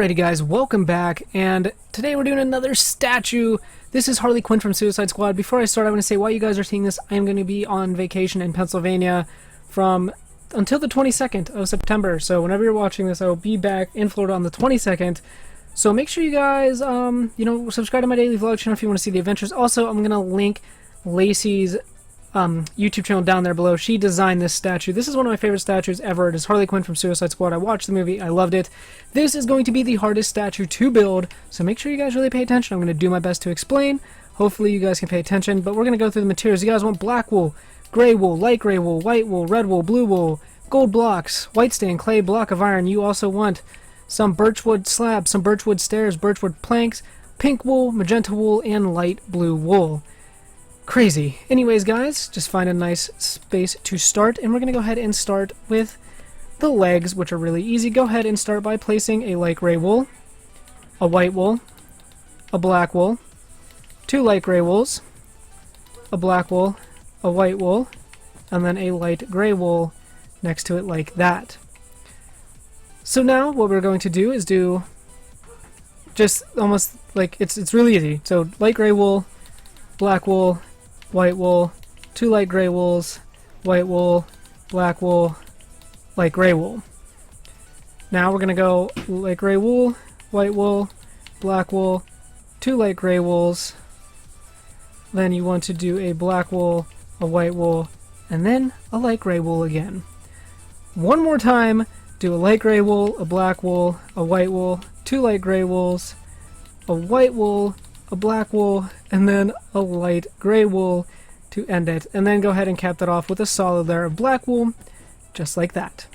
Alrighty guys, welcome back, and today we're doing another statue. This is Harley Quinn from Suicide Squad. Before I start, I want to say while you guys are seeing this, I am going to be on vacation in Pennsylvania until the 22nd of September. So whenever you're watching this, I will be back in Florida on the 22nd. So make sure you guys, subscribe to my daily vlog channel if you want to see the adventures. Also, I'm going to link Lacey's YouTube channel down there below. She designed this statue. This is one of my favorite statues ever. It is Harley Quinn from Suicide Squad. I watched the movie. I loved it. This is going to be the hardest statue to build, so make sure you guys really pay attention. I'm going to do my best to explain. Hopefully you guys can pay attention, but we're going to go through the materials. You guys want black wool, gray wool, light gray wool, white wool, red wool, blue wool, gold blocks, white stain, clay, block of iron. You also want some birchwood slabs, some birchwood stairs, birchwood planks, pink wool, magenta wool, and light blue wool. Crazy. Anyways, guys, just find a nice space to start, and we're going to go ahead and start with the legs, which are really easy. Go ahead and start by placing a light gray wool, a white wool, a black wool, two light gray wools, a black wool, a white wool, and then a light gray wool next to it like that. So now what we're going to do is do just almost like it's really easy. So light gray wool, black wool, white wool, two light gray wools, white wool, black wool, light gray wool. Now we're going to go light gray wool, white wool, black wool, two light gray wools. Then you want to do a black wool, a white wool, and then a light gray wool again. One more time, do a light gray wool, a black wool, a white wool, two light gray wools, a white wool, a black wool, and then a light gray wool to end it. And then go ahead and cap that off with a solid layer of black wool, just like that.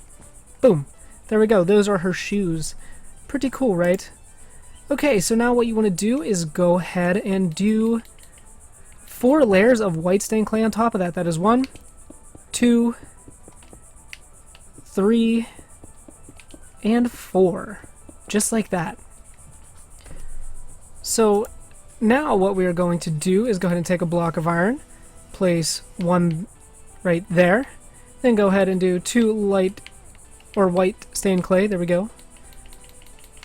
Boom. There we go. Those are her shoes. Pretty cool, right? Okay, so now what you want to do is go ahead and do 4 layers of white stained clay on top of that. That is 1, 2, 3, and 4. Just like that. So now what we are going to do is go ahead and take a block of iron, place 1 right there, then go ahead and do 2 light or white stained clay, there we go,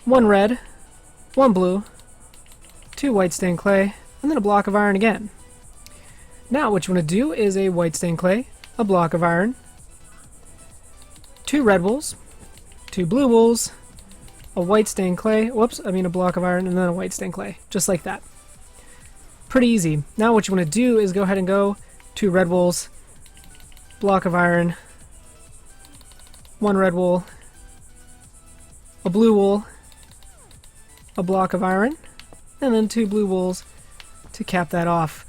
1 red, 1 blue, 2 white stained clay, and then a block of iron again. Now what you want to do is a white stained clay, a block of iron, 2 red wools, 2 blue wools, a white stained clay, a block of iron, and then a white stained clay, just like that. Pretty easy. Now what you want to do is go ahead and go 2 red wools, block of iron, 1 red wool, a blue wool, a block of iron, and then 2 blue wools to cap that off.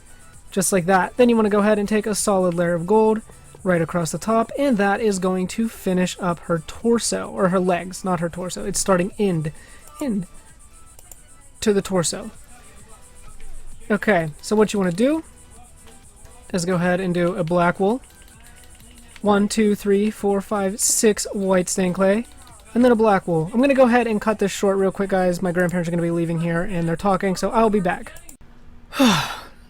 Just like that. Then you want to go ahead and take a solid layer of gold right across the top, and that is going to finish up her torso, or her legs, not her torso. It's starting end to the torso. Okay, so what you want to do is go ahead and do a black wool, 1, 2, 3, 4, 5, 6 white stained clay, and then a black wool. I'm going to go ahead and cut this short real quick, guys. My grandparents are going to be leaving here, and they're talking, so I'll be back.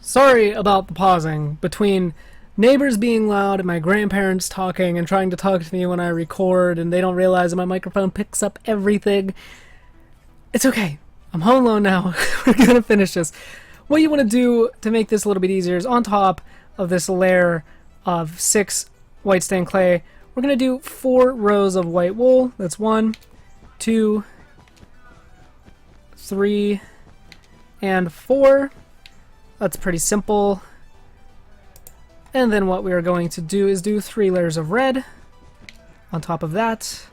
Sorry about the pausing between neighbors being loud and my grandparents talking and trying to talk to me when I record, and they don't realize that my microphone picks up everything. It's okay. I'm home alone now. We're going to finish this. What you want to do to make this a little bit easier is on top of this layer of 6 white stained clay, we're going to do 4 rows of white wool. That's 1, 2, 3, and 4. That's pretty simple. And then what we are going to do is do 3 layers of red on top of that,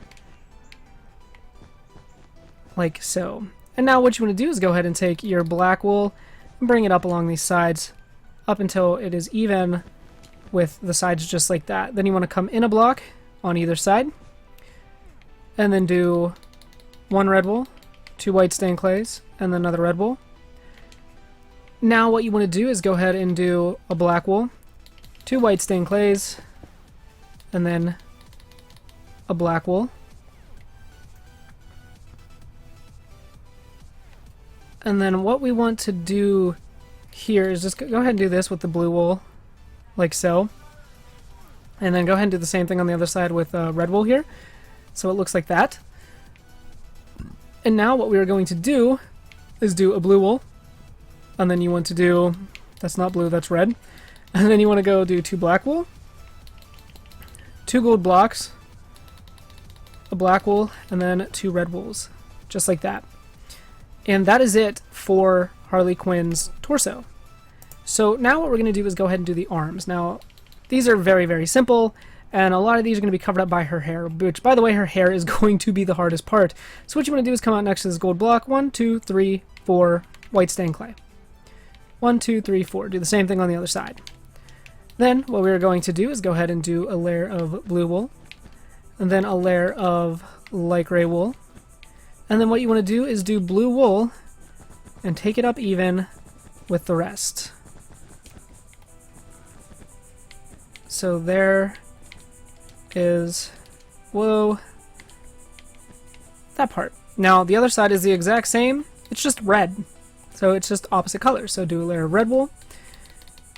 like so. And now what you want to do is go ahead and take your black wool and bring it up along these sides up until it is even with the sides, just like that. Then you want to come in a block on either side, and then do 1 red wool, 2 white stained clays, and then another red wool. Now what you want to do is go ahead and do a black wool, 2 white stained clays, and then a black wool. And then what we want to do here is just go ahead and do this with the blue wool, like so. And then go ahead and do the same thing on the other side with red wool here. So it looks like that. And now what we are going to do is do a blue wool. And then you want to do, that's not blue, that's red. And then you want to go do 2 black wool, 2 gold blocks, a black wool, and then 2 red wools. Just like that. And that is it for Harley Quinn's torso. So now what we're going to do is go ahead and do the arms. Now, these are very, very simple, and a lot of these are going to be covered up by her hair, which, by the way, her hair is going to be the hardest part. So what you want to do is come out next to this gold block. 1, 2, 3, 4, white stained clay. 1, 2, 3, 4. Do the same thing on the other side. Then what we're going to do is go ahead and do a layer of blue wool, and then a layer of light gray wool. And then what you want to do is do blue wool and take it up even with the rest. So there is, whoa, that part. Now the other side is the exact same, it's just red. So it's just opposite colors. So do a layer of red wool,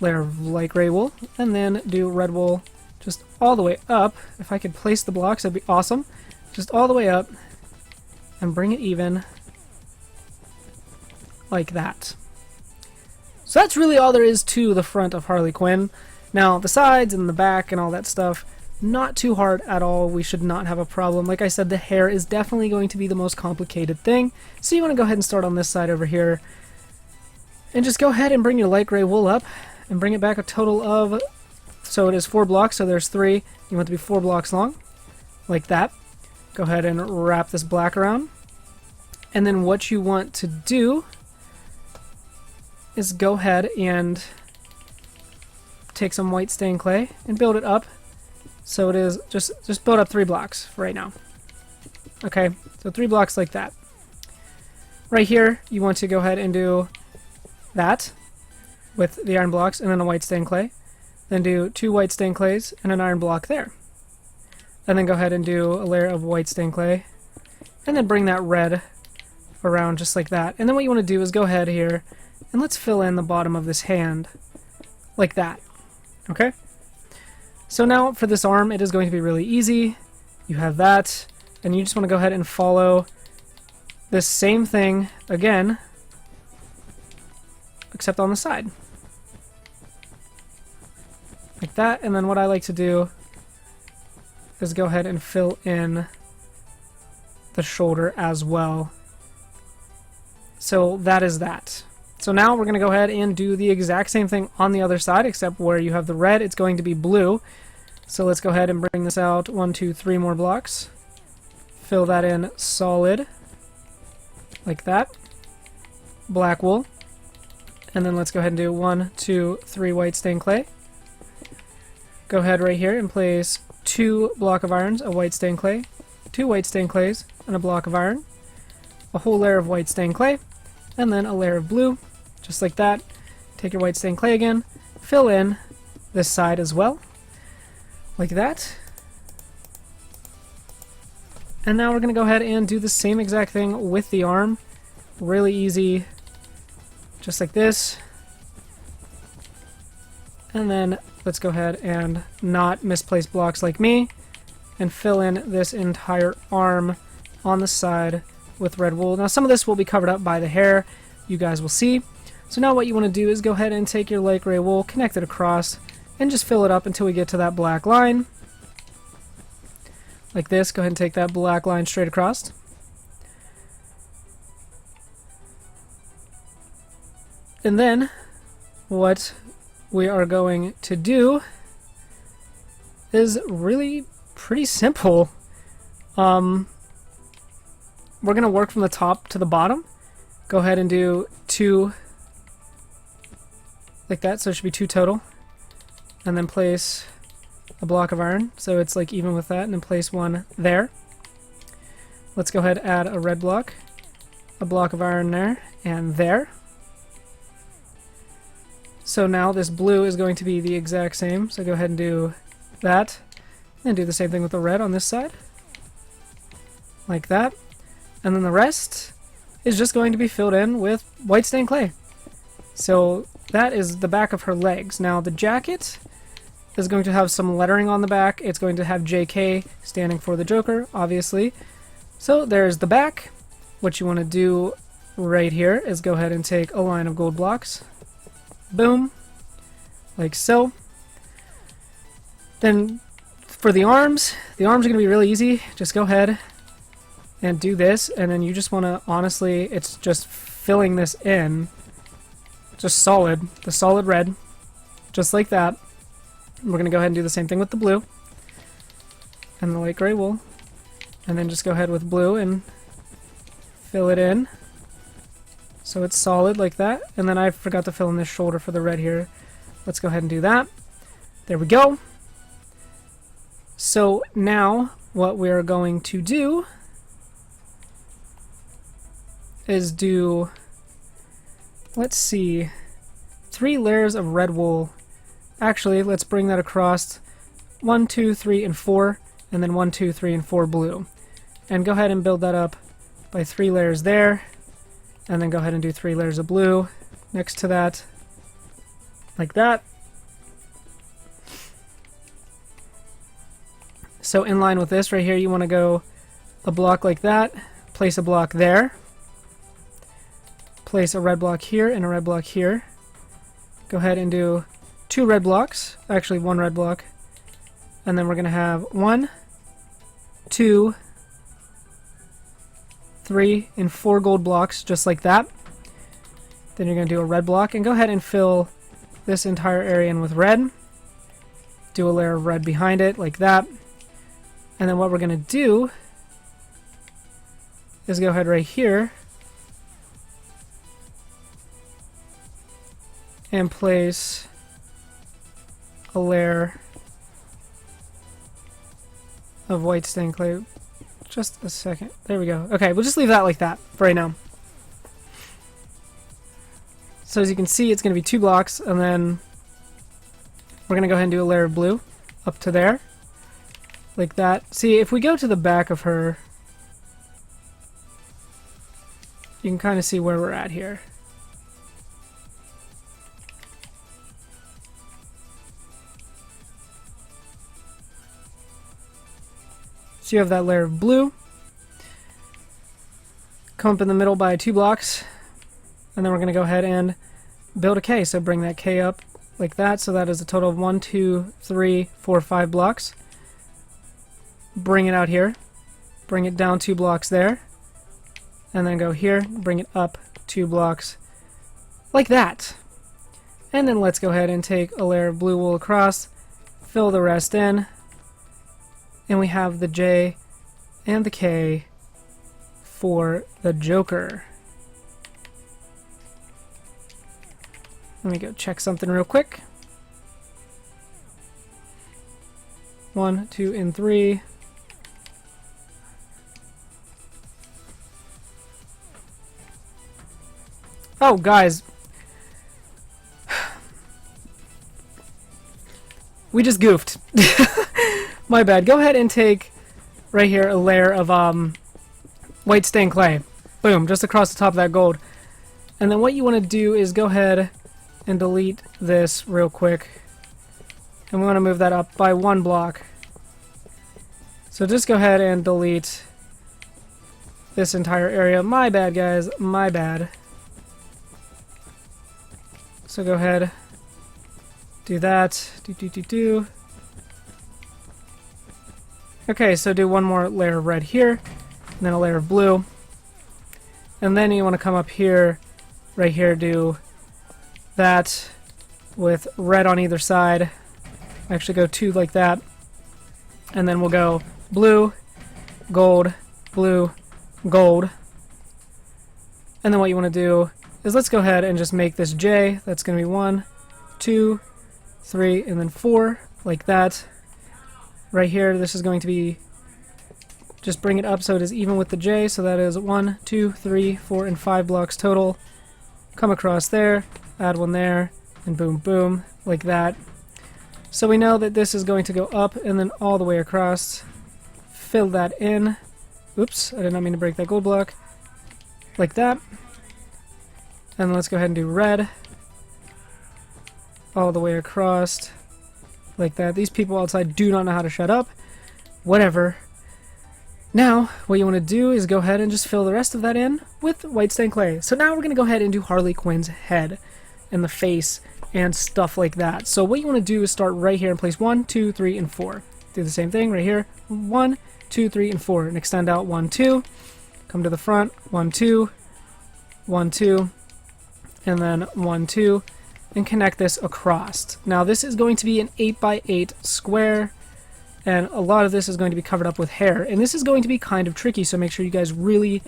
layer of light gray wool, and then do red wool just all the way up. If I could place the blocks, that'd be awesome. Just all the way up and bring it even like that. So that's really all there is to the front of Harley Quinn. Now the sides and the back and all that stuff, not too hard at all. We should not have a problem. Like I said, the hair is definitely going to be the most complicated thing. So you want to go ahead and start on this side over here. And just go ahead and bring your light gray wool up and bring it back a total of, so it is 4 blocks, so there's 3. You want it to be 4 blocks long, like that. Go ahead and wrap this black around. And then what you want to do is go ahead and take some white stained clay and build it up. So it is just build up 3 blocks for right now. Okay, so 3 blocks like that. Right here, you want to go ahead and do that with the iron blocks and then a white stained clay. Then do 2 white stained clays and an iron block there. And then go ahead and do a layer of white stained clay. And then bring that red around just like that. And then what you want to do is go ahead here and let's fill in the bottom of this hand like that. Okay? So now for this arm, it is going to be really easy. You have that, and you just want to go ahead and follow this same thing again, except on the side. Like that, and then what I like to do is go ahead and fill in the shoulder as well. So that is that. So now we're going to go ahead and do the exact same thing on the other side, except where you have the red, it's going to be blue. So let's go ahead and bring this out 1, 2, 3 more blocks. Fill that in solid, like that. Black wool. And then let's go ahead and do 1, 2, 3 white stained clay. Go ahead right here and place 2 block of irons of white stained clay, 2 white stained clays, and a block of iron. A whole layer of white stained clay, and then a layer of blue, just like that. Take your white stained clay again, fill in this side as well, like that. And now we're going to go ahead and do the same exact thing with the arm. Really easy, just like this. And then let's go ahead and not misplace blocks like me, and fill in this entire arm on the side with red wool. Now some of this will be covered up by the hair, you guys will see. So now what you want to do is go ahead and take your light gray wool, connect it across, and just fill it up until we get to that black line. Like this. Go ahead and take that black line straight across. And then what we are going to do is really pretty simple. We're going to work from the top to the bottom. Go ahead and do 2 like that, so it should be 2 total. And then place a block of iron, so it's like even with that, and then place 1 there. Let's go ahead and add a red block, a block of iron there, and there. So now this blue is going to be the exact same, so go ahead and do that, and do the same thing with the red on this side, like that. And then the rest is just going to be filled in with white stained clay. So that is the back of her legs. Now the jacket is going to have some lettering on the back. It's going to have JK standing for the Joker, obviously. So there's the back. what you want to do right here is go ahead and take a line of gold blocks. Boom. Like so. Then for the arms are going to be really easy. Just go ahead and do this, and then you just want to, honestly, it's just filling this in. Just solid. The solid red. Just like that. We're going to go ahead and do the same thing with the blue. And the light gray wool. And then just go ahead with blue and fill it in. So it's solid like that. And then I forgot to fill in this shoulder for the red here. Let's go ahead and do that. There we go. So now what we're going to do is do, let's see, 3 layers of red wool. Actually, let's bring that across 1, 2, 3, and 4, and then 1, 2, 3, and 4 blue. And go ahead and build that up by 3 layers there, and then go ahead and do 3 layers of blue next to that, like that. So in line with this right here, you want to go a block like that, place a block there, place a red block here and a red block here. Go ahead and do 2 red blocks, actually 1 red block, and then we're going to have 1, 2, 3, and 4 gold blocks, just like that. Then you're going to do a red block, and go ahead and fill this entire area in with red. Do a layer of red behind it, like that. And then what we're going to do is go ahead right here and place a layer of white stained clay. Just a second. There we go. Okay, we'll just leave that like that for right now. So as you can see, it's going to be 2 blocks, and then we're going to go ahead and do a layer of blue up to there. Like that. See, if we go to the back of her, you can kind of see where we're at here. So you have that layer of blue. Come up in the middle by 2 blocks. And then we're going to go ahead and build a K. So bring that K up like that. So that is a total of 1, 2, 3, 4, 5 blocks. Bring it out here. Bring it down 2 blocks there. And then go here. Bring it up 2 blocks. Like that. And then let's go ahead and take a layer of blue wool across. Fill the rest in. And we have the J and the K for the Joker. Let me go check something real quick. 1, 2, and 3. Oh, guys. We just goofed. My bad. Go ahead and take right here a layer of white stained clay. Boom, just across the top of that gold. And then what you want to do is go ahead and delete this real quick. And we want to move that up by 1 block. So just go ahead and delete this entire area. My bad, guys. My bad. So go ahead. Do that. Do. Okay, so do 1 more layer of red here, and then a layer of blue. And then you want to come up here, right here, do that with red on either side. Actually go 2 like that. And then we'll go blue, gold, blue, gold. And then what you want to do is let's go ahead and just make this J. That's going to be 1, 2, 3, and then 4, like that. Right here, this is going to be, just bring it up so it is even with the J, so that is 1, 2, 3, 4, and 5 blocks total. Come across there, add 1 there, and boom, boom, like that. So we know that this is going to go up and then all the way across. Fill that in. Oops, I did not mean to break that gold block. Like that. And let's go ahead and do red. All the way across. Like that. These people outside do not know how to shut up. Whatever. Now, what you want to do is go ahead and just fill the rest of that in with white stained clay. So now we're going to go ahead and do Harley Quinn's head and the face and stuff like that. So what you want to do is start right here and place 1, 2, 3, and 4. Do the same thing right here. 1, 2, 3, and 4. And extend out 1, 2. Come to the front. 1, 2. 1, 2. And then 1, 2. And connect this across. Now this is going to be an 8x8 square. And a lot of this is going to be covered up with hair. And this is going to be kind of tricky, so make sure you guys really,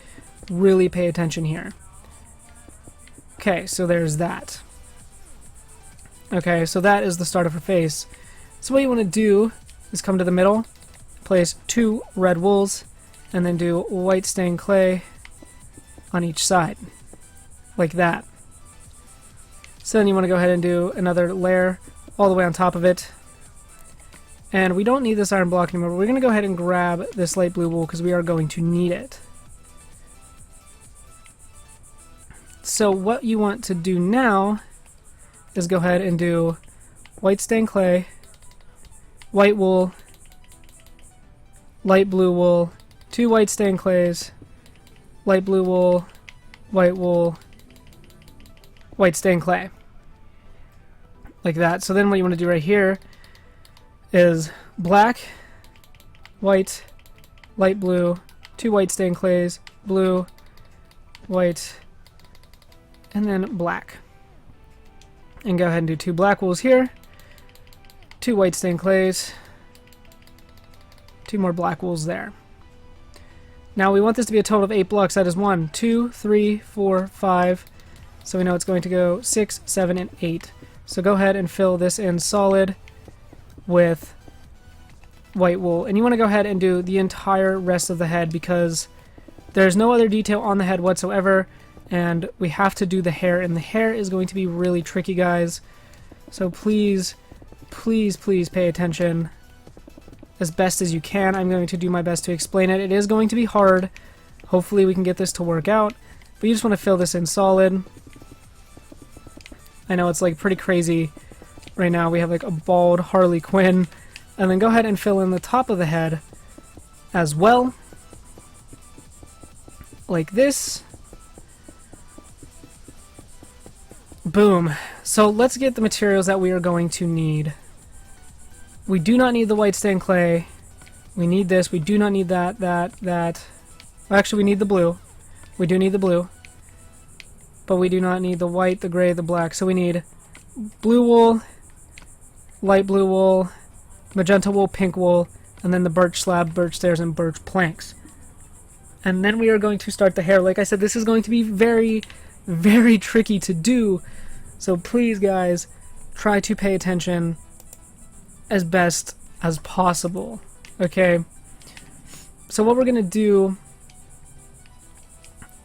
really pay attention here. Okay, so there's that. Okay, so that is the start of her face. So what you want to do is come to the middle, place 2 red wools, and then do white stained clay on each side. Like that. So then you want to go ahead and do another layer all the way on top of it. And we don't need this iron block anymore, but we're going to go ahead and grab this light blue wool because we are going to need it. So what you want to do now is go ahead and do white stained clay, white wool, light blue wool, 2 white stained clays, light blue wool, white stained clay. Like that. So then what you want to do right here is black, white, light blue, 2 white stained clays, blue, white, and then black. And go ahead and do 2 black wools here, 2 white stained clays, 2 more black wools there. Now we want this to be a total of 8 blocks. That is 1, 2, 3, 4, 5. So we know it's going to go 6, 7, and 8. So go ahead and fill this in solid with white wool. And you want to go ahead and do the entire rest of the head because there's no other detail on the head whatsoever. And we have to do the hair. And the hair is going to be really tricky, guys. So please, please, please pay attention as best as you can. I'm going to do my best to explain it. It is going to be hard. Hopefully we can get this to work out. But you just want to fill this in solid. I know it's like pretty crazy right now. We have like a bald Harley Quinn. And then go ahead and fill in the top of the head as well. Like this. Boom. So let's get the materials that we are going to need. We do not need the white stained clay. We need this. We do not need that. Well, actually, we need the blue. We do need the blue. But we do not need the white, the gray, the black. So we need blue wool, light blue wool, magenta wool, pink wool, and then the birch slab, birch stairs, and birch planks. And then we are going to start the hair. Like I said, this is going to be very, very tricky to do. So please, guys, try to pay attention as best as possible. Okay? So what we're going to do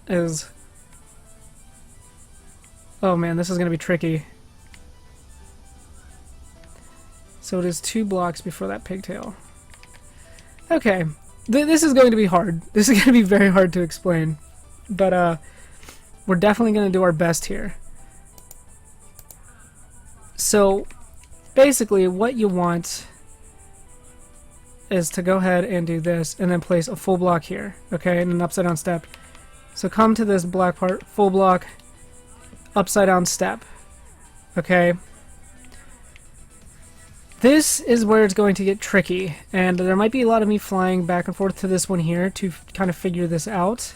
is... Oh man, this is going to be tricky. So it is 2 blocks before that pigtail. Okay, this is going to be hard. This is going to be very hard to explain. But we're definitely going to do our best here. So basically what you want is to go ahead and do this and then place a full block here. Okay, and an upside down step. So come to this black part, full block, upside down step. Okay. This is where it's going to get tricky, and there might be a lot of me flying back and forth to this one here to kind of figure this out.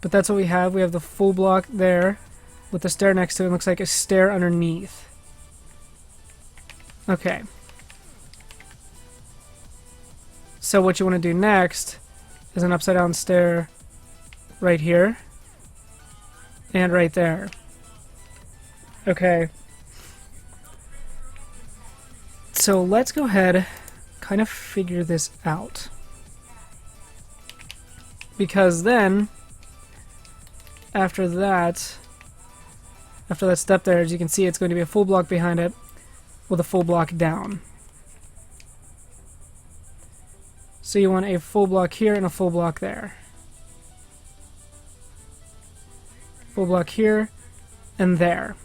But that's what we have. We have the full block there with the stair next to it. It looks like a stair underneath. Okay. So what you want to do next is an upside down stair right here and right there. Okay. So let's go ahead, kind of figure this out. Because then, after that step there, as you can see, it's going to be a full block behind it with a full block down. So you want a full block here and a full block there. Full block here and there.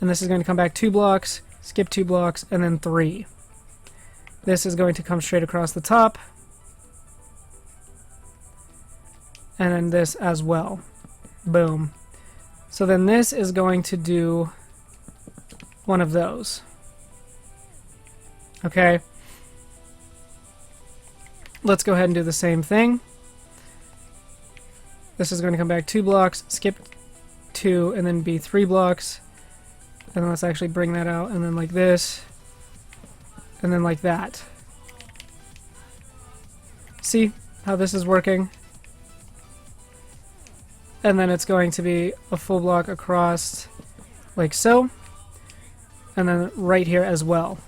And this is going to come back 2 blocks, skip 2 blocks, and then 3. This is going to come straight across the top. and then this as well. Boom. So then this is going to do one of those. Okay. Let's go ahead and do the same thing. This is going to come back 2 blocks, skip 2, and then be 3 blocks. And then let's actually bring that out, and then like this, and then like that. See how this is working? And then it's going to be a full block across, like so, and then right here as well.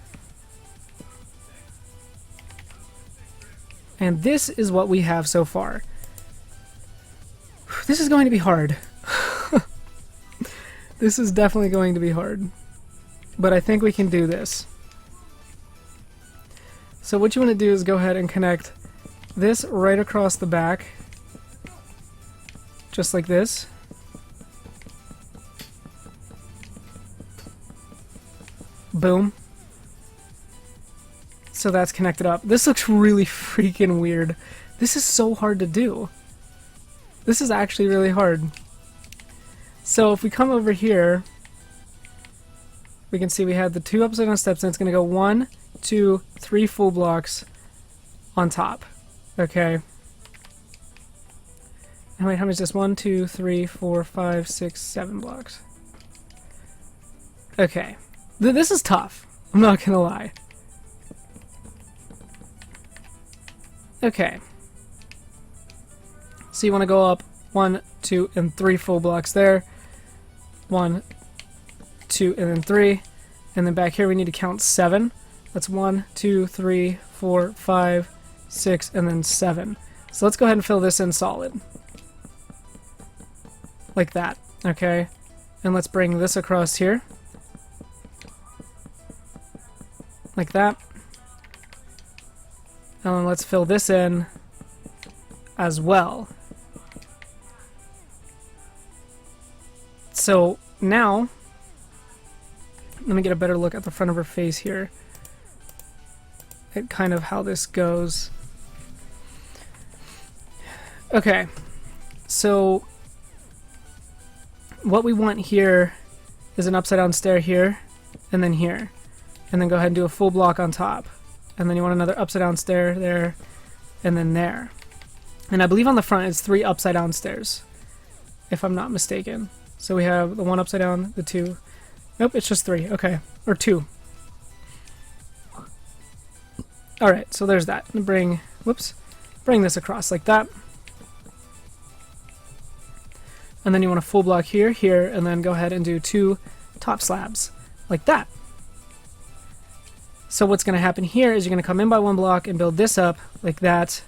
And this is what we have so far. This is going to be hard. This is definitely going to be hard. But I think we can do this. So what you want to do is go ahead and connect this right across the back. Just like this. Boom. So that's connected up. This looks really freaking weird. This is so hard to do. This is actually really hard. So if we come over here, we can see we have the 2 upside down steps, and it's going to go 1, 2, 3 full blocks on top. Okay. And wait, how many is this? 1, 2, 3, 4, 5, 6, 7 blocks. Okay. This is tough. I'm not going to lie. Okay. So you want to go up 1, 2, and 3 full blocks there. 1, 2, and then 3. And then back here we need to count 7. That's 1, 2, 3, 4, 5, 6, and then 7. So let's go ahead and fill this in solid. Like that. Okay. And let's bring this across here. Like that. And then let's fill this in as well. So now, let me get a better look at the front of her face here. At kind of how this goes. Okay, so what we want here is an upside down stair here, and then here. And then go ahead and do a full block on top. And then you want another upside down stair there, and then there. And I believe on the front it's 3 upside down stairs, if I'm not mistaken. So we have the 1 upside down, the 2. Nope, it's just 3. Okay, or 2. Alright, so there's that. And bring this across like that. And then you want a full block here, here, and then go ahead and do 2 top slabs like that. So what's going to happen here is you're going to come in by 1 block and build this up like that.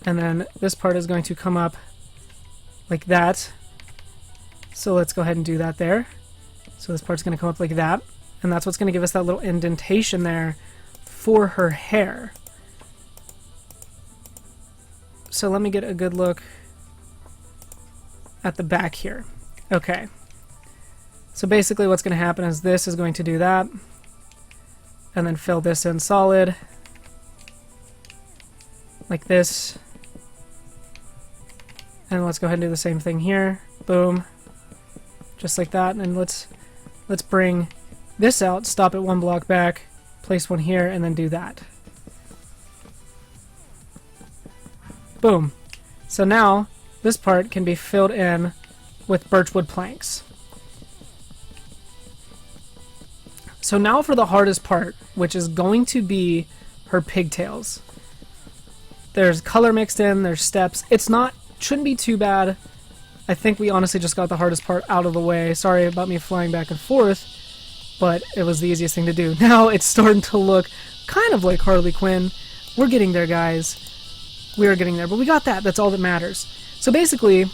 And then this part is going to come up like that. So let's go ahead and do that there. So this part's going to come up like that. And that's what's going to give us that little indentation there for her hair. So let me get a good look at the back here. Okay. So basically what's going to happen is this is going to do that. And then fill this in solid. Like this. And let's go ahead and do the same thing here. Boom. Just like that. And let's bring this out, stop it 1 block back, place 1 here, and then do that. Boom. So now this part can be filled in with birchwood planks. So now for the hardest part, which is going to be her pigtails. There's color mixed in, there's steps. Shouldn't be too bad. I think we honestly just got the hardest part out of the way. Sorry about me flying back and forth, but it was the easiest thing to do. Now it's starting to look kind of like Harley Quinn. We're getting there, guys. We are getting there, but we got that. That's all that matters. So basically,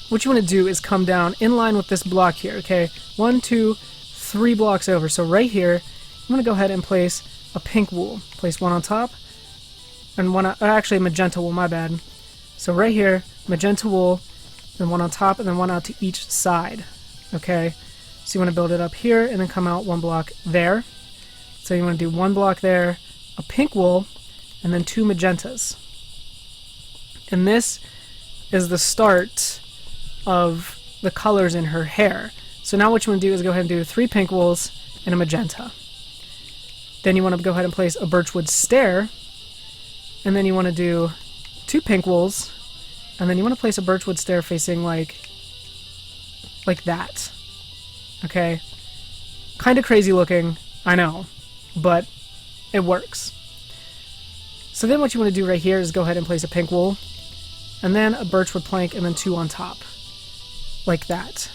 what you want to do is come down in line with this block here, okay? 1, 2, 3 blocks over. So right here, I'm going to go ahead and place a pink wool. Place 1 on top, and actually magenta wool, my bad. So right here, magenta wool, then 1 on top, and then 1 out to each side. Okay? So you want to build it up here, and then come out 1 block there. So you want to do 1 block there, a pink wool, and then 2 magentas. And this is the start of the colors in her hair. So now what you want to do is go ahead and do 3 pink wools and a magenta. Then you want to go ahead and place a birchwood stair, and then you want to do 2 pink wools, and then you want to place a birchwood stair facing like that. Okay? Kind of crazy looking, I know, but it works. So then what you want to do right here is go ahead and place a pink wool, and then a birchwood plank, and then 2 on top. Like that.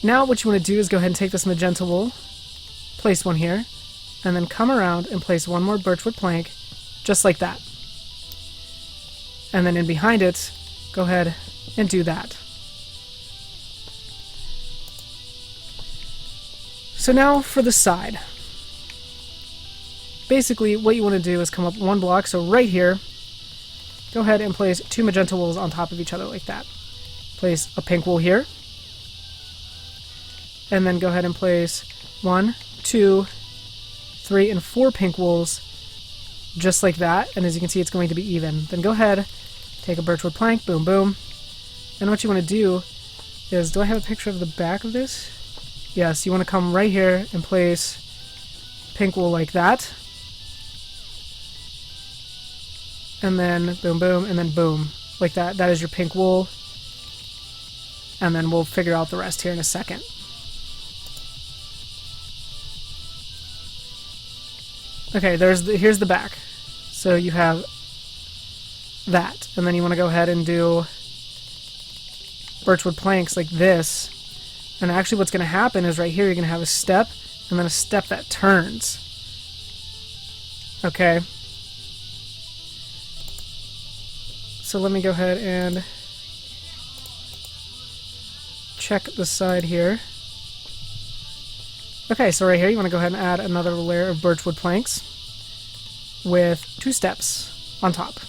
Now what you want to do is go ahead and take this magenta wool, place one here, and then come around and place 1 more birchwood plank, just like that. And then in behind it, go ahead and do that. So now for the side. Basically, what you want to do is come up 1 block, so right here, go ahead and place 2 magenta wools on top of each other like that. Place a pink wool here, and then go ahead and place 1, 2, 3, and 4 pink wools, just like that, and as you can see, it's going to be even. Then go ahead, take a birchwood plank, boom, boom, and what you want to do is, do I have a picture of the back of this? Yes, you want to come right here and place pink wool like that, and then boom, boom, and then boom, like that. That is your pink wool, and then we'll figure out the rest here in a second. Okay, here's the back. So you have that, and then you want to go ahead and do birchwood planks like this. And actually what's going to happen is right here you're going to have a step, and then a step that turns. Okay. So let me go ahead and check the side here. Okay, so right here you want to go ahead and add another layer of birchwood planks with 2 steps on top.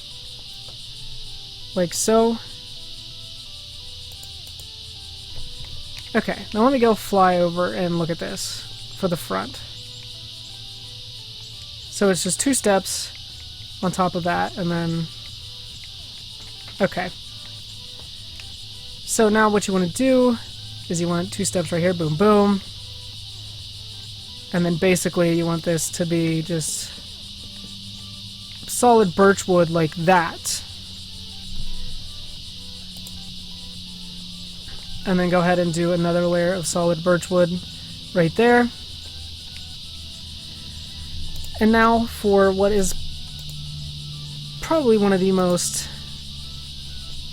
Like so. Okay, now let me go fly over and look at this for the front. So it's just 2 steps on top of that, and then... Okay. So now what you want to do is you want 2 steps right here, boom, boom. And then basically you want this to be just solid birchwood like that. And then go ahead and do another layer of solid birchwood right there. And now for what is probably one of the most,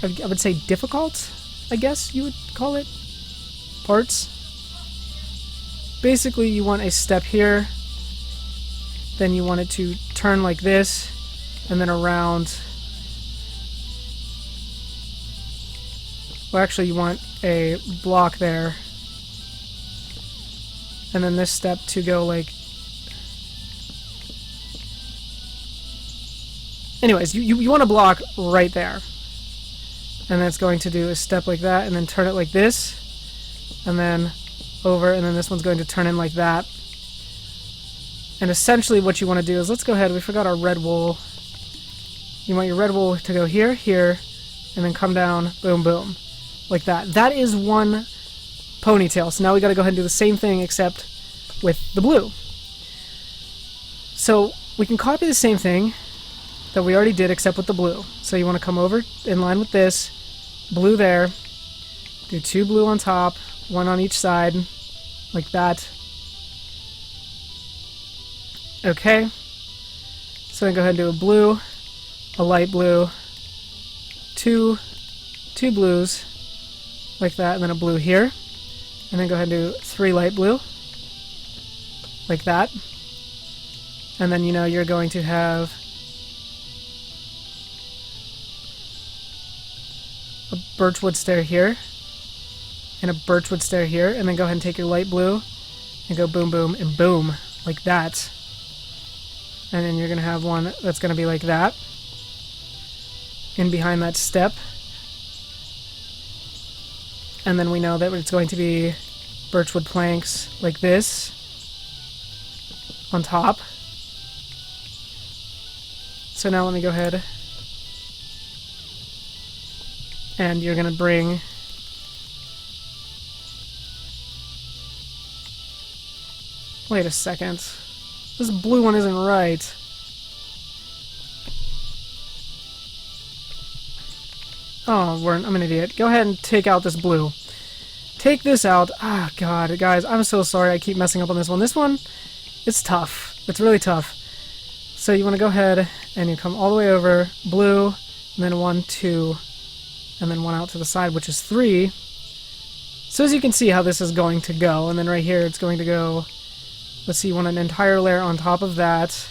I would say, difficult, I guess you would call it, parts. Basically, you want a step here, then you want it to turn like this, and then around. Well, actually, you want a block there, and then this step to go like... Anyways, you want a block right there, and then it's going to do a step like that, and then turn it like this, and then over, and then this one's going to turn in like that. And essentially what you want to do is, let's go ahead, we forgot our red wool. You want your red wool to go here, here, and then come down, boom, boom, like that. That is 1 ponytail. So now we got to go ahead and do the same thing except with the blue. So we can copy the same thing that we already did except with the blue. So you want to come over in line with this, blue there, do 2 blue on top, 1 on each side, like that. Okay. So then go ahead and do a blue, a light blue, 2 blues, like that, and then a blue here. And then go ahead and do 3 light blue, like that. And then, you know, you're going to have a birchwood stair here, and a birchwood stair here, and then go ahead and take your light blue and go boom, boom, and boom, like that. And then you're going to have one that's going to be like that, in behind that step. And then we know that it's going to be birchwood planks like this on top. So now let me go ahead And you're gonna bring wait a second. This blue one isn't right. Oh, I'm an idiot. Go ahead and take out this blue. Take this out. Ah, God, guys, I'm so sorry I keep messing up on this one. This one, it's tough. It's really tough. So you want to go ahead and you come all the way over. Blue, and then 1, 2, and then 1 out to the side, which is 3. So as you can see how this is going to go. And then right here, it's going to go... Let's see, you want an entire layer on top of that.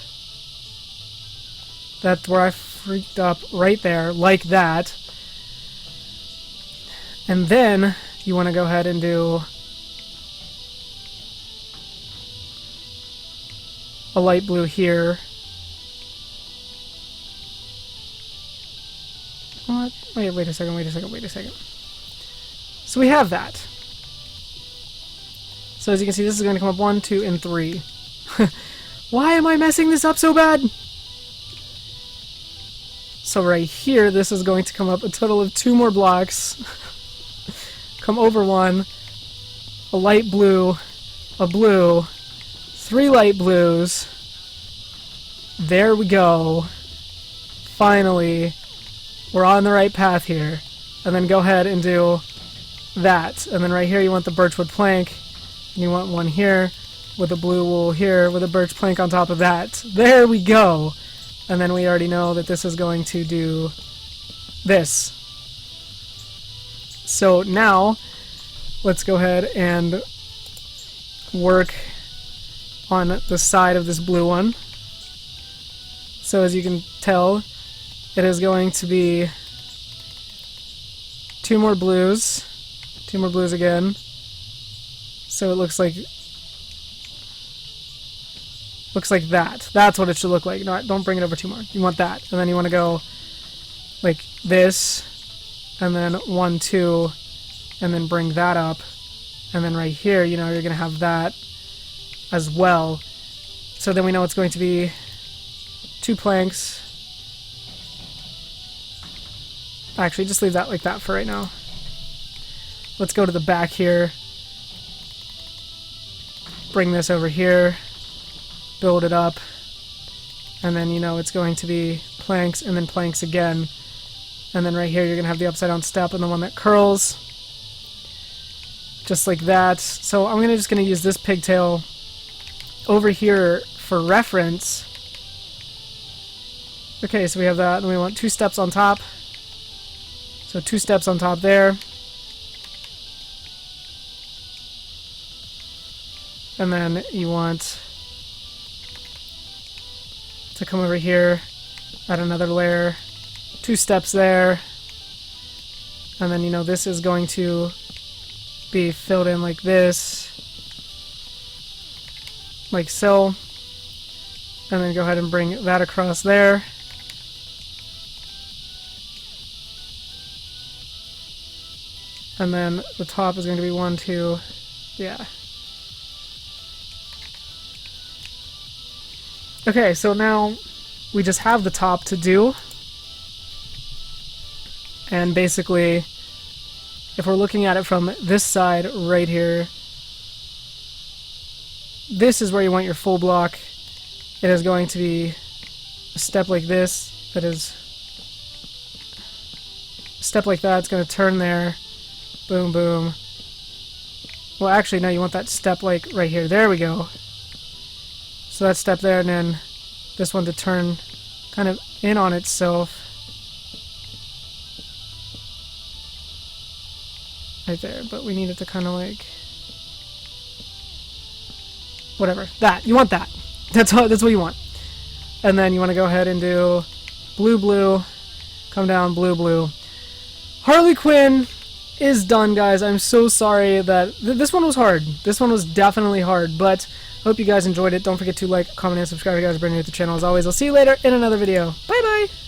That's where I freaked up right there, like that. And then you want to go ahead and do a light blue here. What? Wait a second. So we have that. So as you can see, this is going to come up 1, 2, and 3. Why am I messing this up so bad? So right here, this is going to come up a total of 2 more blocks. Come over 1, a light blue, a blue, 3 light blues. There we go. Finally, we're on the right path here. And then go ahead and do that. And then right here you want the birchwood plank. And you want one here with a blue wool here with a birch plank on top of that. There we go. And then we already know that this is going to do this. So now, let's go ahead and work on the side of this blue one. So as you can tell, it is going to be 2 more blues. 2 more blues again. So it looks like that. That's what it should look like. No, don't bring it over too much. You want that. And then you want to go like this. And then 1, 2. And then bring that up. And then right here, you know, you're going to have that as well. So then we know it's going to be 2 planks. Actually, just leave that like that for right now. Let's go to the back here. Bring this over here. Build it up. And then, you know, it's going to be planks and then planks again. And then right here, you're going to have the upside down step and the one that curls. Just like that. So I'm just going to use this pigtail over here for reference. Okay, so we have that. And we want 2 steps on top. So 2 steps on top there. And then you want to come over here, add another layer, 2 steps there. And then, you know, this is going to be filled in like this. Like so. And then go ahead and bring that across there. And then the top is going to be 1, 2, yeah. Okay, so now we just have the top to do. And basically, if we're looking at it from this side right here, this is where you want your full block. It is going to be a step like this, that is a step like that. It's going to turn there. Boom, boom. Well, actually, no, you want that step like right here. There we go. So that step there, and then this one to turn kind of in on itself. Right there, but we need it to kind of like... whatever. That. You want that. That's what you want. And then you want to go ahead and do blue, blue, come down, blue, blue. Harley Quinn is done, guys. I'm so sorry that... this one was hard. This one was definitely hard, but... hope you guys enjoyed it. Don't forget to like, comment, and subscribe if you guys are brand new to the channel. As always, I'll see you later in another video. Bye-bye!